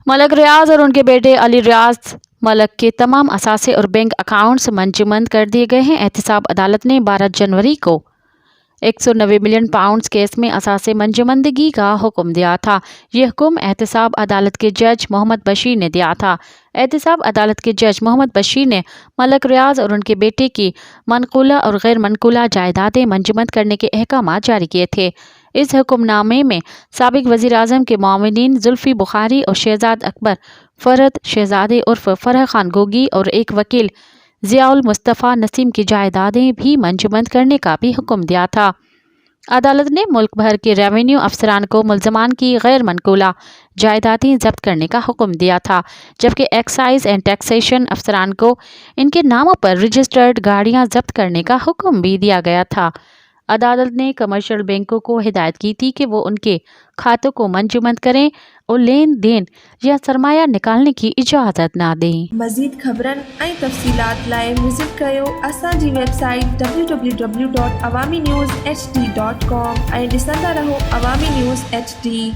मलक रियाज और उनके बेटे अली रियाज मलक के तमाम असासे और बैंक अकाउंट्स मंजमद कर दिए गए हैं। एहतसाब अदालत ने 12 जनवरी को 190 मिलियन पाउंड्स केस में असासे मंजमंदगी का हुक्म दिया था। ये हुक्म एहतसाब अदालत के जज मोहम्मद बशीर ने दिया था। एहतसाब अदालत के जज मोहम्मद बशीर ने मलक रियाज और उनके बेटे की मनकूला और गैर मनकूला जायदादें मंजमद करने के अहकाम जारी किए थे। इस हुक्मनामे में साबिक वज़ीर आज़म के मुआविनीन जुल्फ़ी बुखारी और शहजाद अकबर फ़रद शहजादे उर्फ फरह खान गोगी और एक वकील ज़ियाउल मुस्तफ़ा नसीम की जायदादें भी मंजमद करने का भी हुक्म दिया था। अदालत ने मुल्क भर के रेवेन्यू अफसरान को मुल्ज़मान की गैर मनकूला जायदादें जब्त करने का हुक्म दिया था, जबकि एक्साइज एंड टैक्सेशन अफसरान को इनके नामों पर रजिस्टर्ड गाड़ियां जब्त करने का हुक्म भी दिया गया था। अदालत ने कमर्शियल बैंकों को हिदायत की थी कि वो उनके खातों को मंजमद करें और लेन देन या सरमाया निकालने की इजाज़त ना दें। मज़ीद ख़बरन ऐं तफ़सीलात लाइ विज़िट कयो असांजी वेबसाइट www.awamiNewsHD.com ऐं ॾिसंदा रहो अवामी न्यूज़ HD।